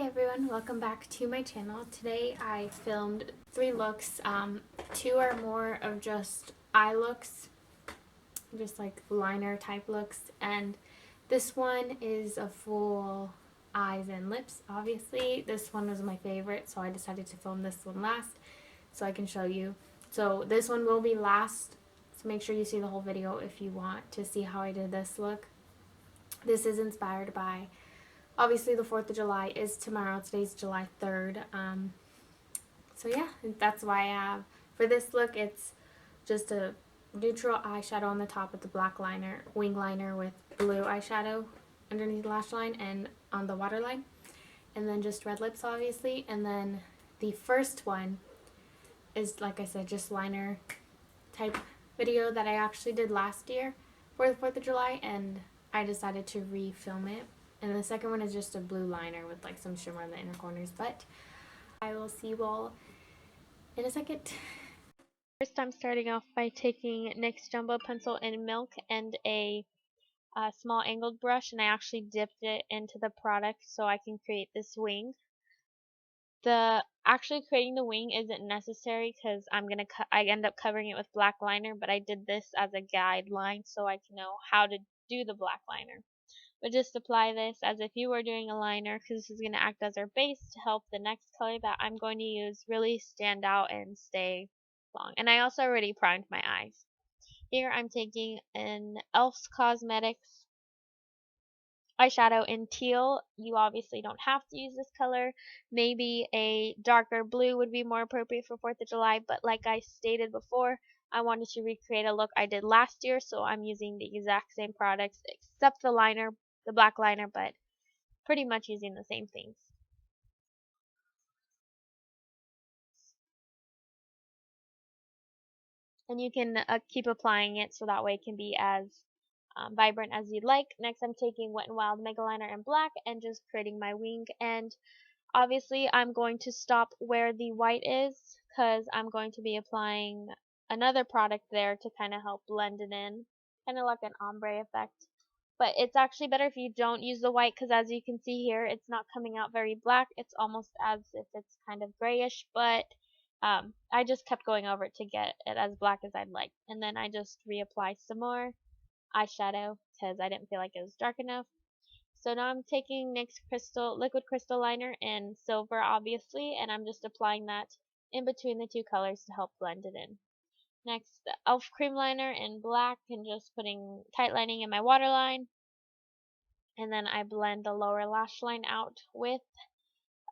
everyone, welcome back to my channel. Today I filmed 3 looks. 2 are more of just eye looks, just like liner type looks, and this one is a full eyes and lips. Obviously this one was my favorite, so I decided to film this one last so I can show you. So this one will be last, so make sure you see the whole video if you want to see how I did this look. This is inspired by, obviously the 4th of July is tomorrow. Today's July 3rd. So yeah, that's why I have, for this look, it's just a neutral eyeshadow on the top with the black liner, wing liner with blue eyeshadow underneath the lash line and on the waterline. And then just red lips, obviously. And then the first one is, like I said, just liner type video that I actually did last year for the 4th of July, and I decided to re-film it. And the second one is just a blue liner with like some shimmer in the inner corners, but I will see you all in a second. First, I'm starting off by taking NYX Jumbo Pencil in Milk and a small angled brush, and I actually dipped it into the product so I can create this wing. Actually creating the wing isn't necessary because I end up covering it with black liner, but I did this as a guideline so I can know how to do the black liner. But just apply this as if you were doing a liner, because this is going to act as our base to help the next color that I'm going to use really stand out and stay long. And I also already primed my eyes. Here I'm taking an e.l.f. Cosmetics eyeshadow in Teal. You obviously don't have to use this color. Maybe a darker blue would be more appropriate for 4th of July, but like I stated before, I wanted to recreate a look I did last year, so I'm using the exact same products except the liner, the black liner, but pretty much using the same things. And you can keep applying it so that way it can be as vibrant as you'd like. Next, I'm taking Wet n Wild Mega Liner in black and just creating my wing. And obviously I'm going to stop where the white is because I'm going to be applying another product there to kind of help blend it in, kind of like an ombre effect. But it's actually better if you don't use the white, because as you can see here, it's not coming out very black. It's almost as if it's kind of grayish, but I just kept going over it to get it as black as I'd like. And then I just reapply some more eyeshadow because I didn't feel like it was dark enough. So now I'm taking NYX liquid crystal liner in silver, obviously, and I'm just applying that in between the two colors to help blend it in. Next, the e.l.f. cream liner in black and just putting tight lining in my waterline. And then I blend the lower lash line out with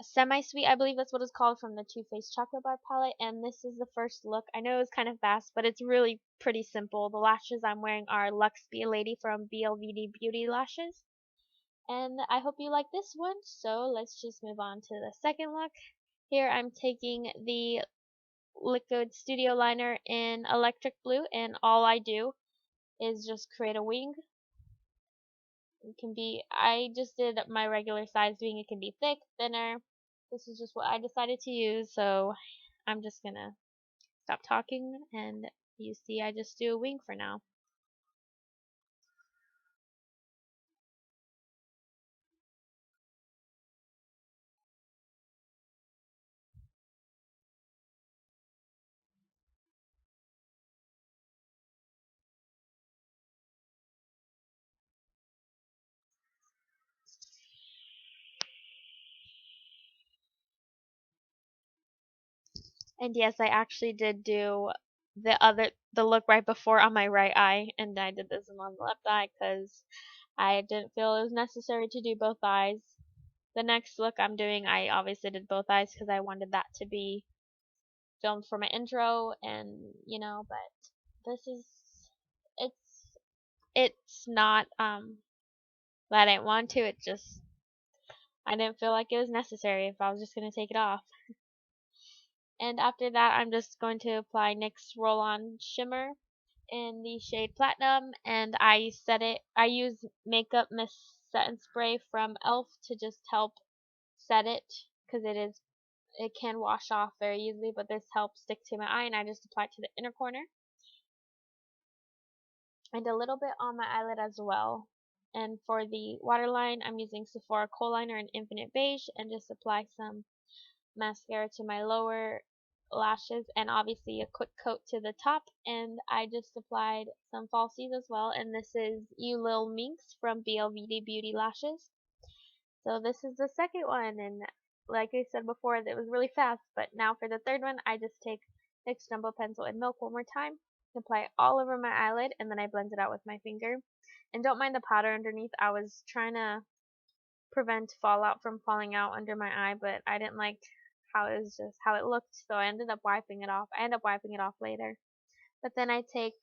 a semi-sweet, I believe that's what it's called, from the Too Faced Chocolate Bar palette. And this is the first look. I know it was kind of fast, but it's really pretty simple. The lashes I'm wearing are Luxe Lady from BLVD Beauty lashes. And I hope you like this one, so let's just move on to the second look. Here I'm taking the liquid studio liner in electric blue, and all I do is just create a wing. It can be, I just did my regular size wing. It can be thick, thinner. This is just what I decided to use, so I'm just gonna stop talking and you see I just do a wing for now. And yes, I actually did do the look right before on my right eye, and I did this one on the left eye because I didn't feel it was necessary to do both eyes. The next look I'm doing, I obviously did both eyes because I wanted that to be filmed for my intro, and but this is, it's not that I didn't want to, it just, I didn't feel like it was necessary if I was just going to take it off. And after that, I'm just going to apply NYX Roll-On Shimmer in the shade Platinum, and I use Makeup Mist Setting Spray from e.l.f. to just help set it, because it can wash off very easily, but this helps stick to my eye, and I just apply it to the inner corner and a little bit on my eyelid as well. And for the waterline, I'm using Sephora kohl liner in Infinite Beige, and just apply some mascara to my lower lashes, and obviously a quick coat to the top. And I just applied some falsies as well, and this is Eylure Minx from BLVD Beauty lashes. So this is the second one, and like I said before, it was really fast, but now for the third one, I just take NYX Jumbo Pencil and milk one more time, apply it all over my eyelid, and then I blend it out with my finger. And don't mind the powder underneath. I was trying to prevent fallout from falling out under my eye, but I didn't like how it was just how it looked, so I ended up wiping it off. I ended up wiping it off later. But then I take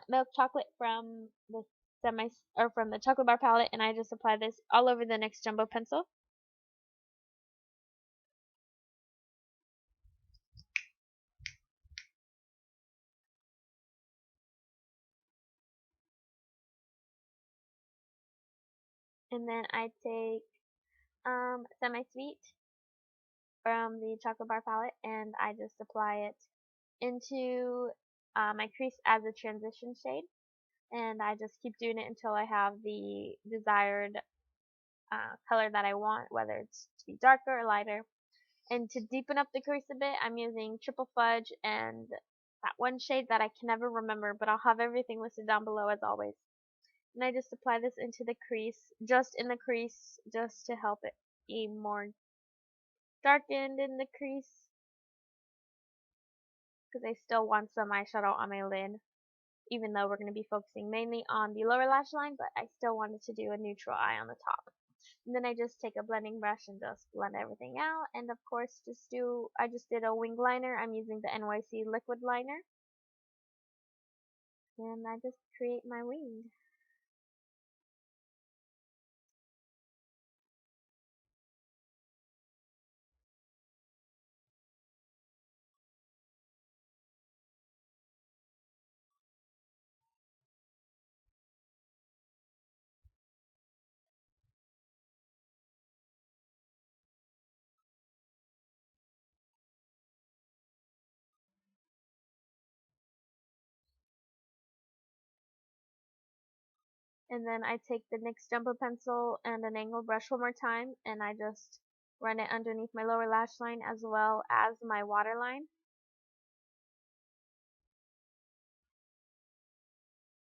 milk chocolate from the from the chocolate bar palette, and I just apply this all over the NYX Jumbo Pencil. And then I take Semi Sweet from the chocolate bar palette, and I just apply it into my crease as a transition shade. And I just keep doing it until I have the desired color that I want, whether it's to be darker or lighter. And to deepen up the crease a bit, I'm using Triple Fudge and that one shade that I can never remember, but I'll have everything listed down below as always. And I just apply this into the crease, just in the crease, just to help it be more darkened in the crease, because I still want some eyeshadow on my lid, even though we're going to be focusing mainly on the lower lash line, but I still wanted to do a neutral eye on the top. And then I just take a blending brush and just blend everything out. And of course, I just did a wing liner. I'm using the NYC liquid liner. And I just create my wing. And then I take the NYX Jumbo Pencil and an angled brush one more time, and I just run it underneath my lower lash line as well as my waterline.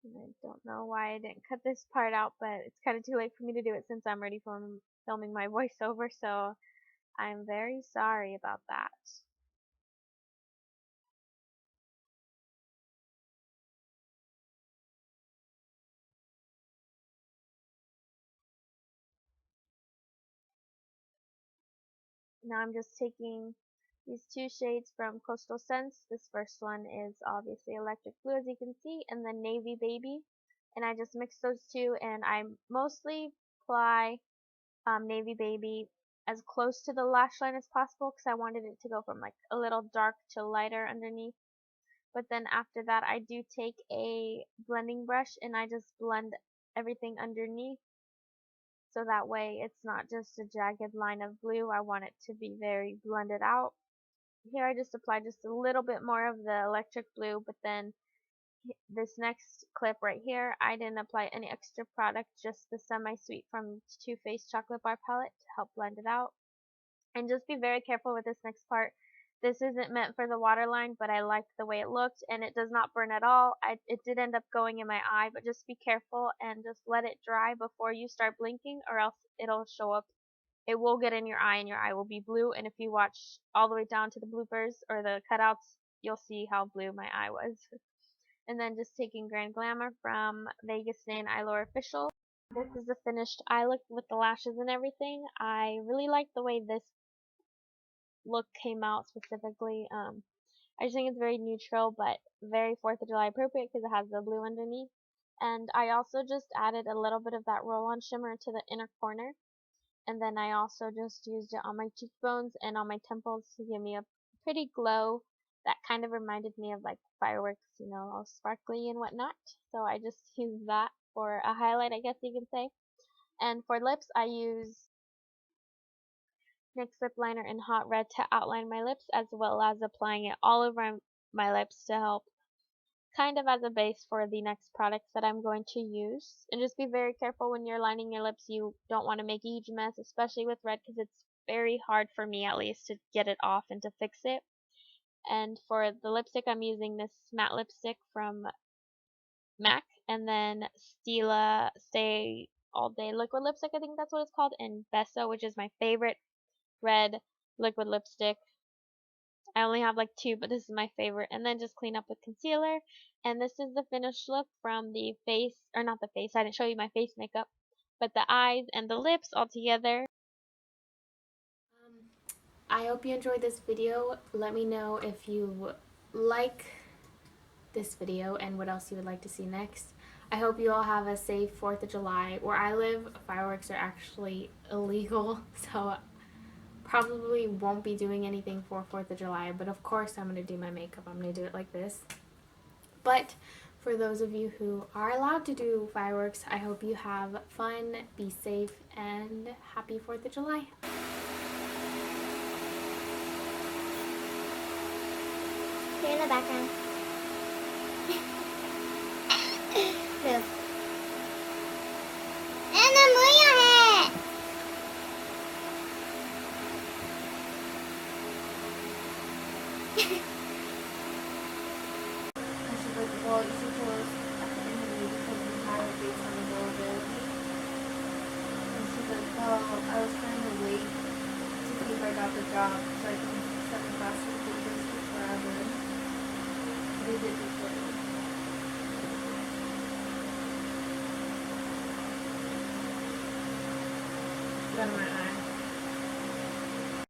And I don't know why I didn't cut this part out, but it's kind of too late for me to do it since I'm ready for filming my voiceover, so I'm very sorry about that. Now I'm just taking these two shades from Coastal Scents. This first one is obviously Electric Blue, as you can see, and then Navy Baby. And I just mix those two, and I mostly apply Navy Baby as close to the lash line as possible, because I wanted it to go from like a little dark to lighter underneath. But then after that, I do take a blending brush and I just blend everything underneath, so that way it's not just a jagged line of blue. I want it to be very blended out. Here I just applied just a little bit more of the electric blue, but then this next clip right here, I didn't apply any extra product, just the Semi-Sweet from Too Faced Chocolate Bar Palette to help blend it out. And just be very careful with this next part. This isn't meant for the waterline, but I liked the way it looked, and it does not burn at all. It did end up going in my eye, but just be careful and just let it dry before you start blinking, or else it'll show up. It will get in your eye, and your eye will be blue. And if you watch all the way down to the bloopers or the cutouts, you'll see how blue my eye was. And then just taking Grand Glamour from Vegas Stain Eylure Official. This is the finished eye look with the lashes and everything. I really like the way this look came out specifically. I just think it's very neutral, but very 4th of July appropriate because it has the blue underneath. And I also just added a little bit of that roll-on shimmer to the inner corner. And then I also just used it on my cheekbones and on my temples to give me a pretty glow that kind of reminded me of like fireworks, you know, all sparkly and whatnot. So I just used that for a highlight, I guess you can say. And for lips, I use NYX lip liner in hot red to outline my lips, as well as applying it all over my lips to help kind of as a base for the next products that I'm going to use. And just be very careful when you're lining your lips. You don't want to make a huge mess, especially with red, because it's very hard for me at least to get it off and to fix it. And for the lipstick, I'm using this matte lipstick from MAC, and then Stila Stay All Day liquid lipstick, I think that's what it's called, and Besso, which is my favorite red liquid lipstick. I only have like 2, but this is my favorite. And then just clean up with concealer. And this is the finished look from the face, or not the face, I didn't show you my face makeup, but the eyes and the lips all together. I hope you enjoyed this video. Let me know if you like this video and what else you would like to see next. I hope you all have a safe 4th of July. Where I live, fireworks are actually illegal, so probably won't be doing anything for 4th of July, but of course I'm going to do my makeup. I'm going to do it like this. But for those of you who are allowed to do fireworks, I hope you have fun, be safe, and happy 4th of July. You're in the background. Move. Anna, move your head! And she's like, well, you should tell us at the interview because we had it based on availability. And she's like, well, I was trying to wait to see if I got the job so I can set the classes with this forever. They did before. Got my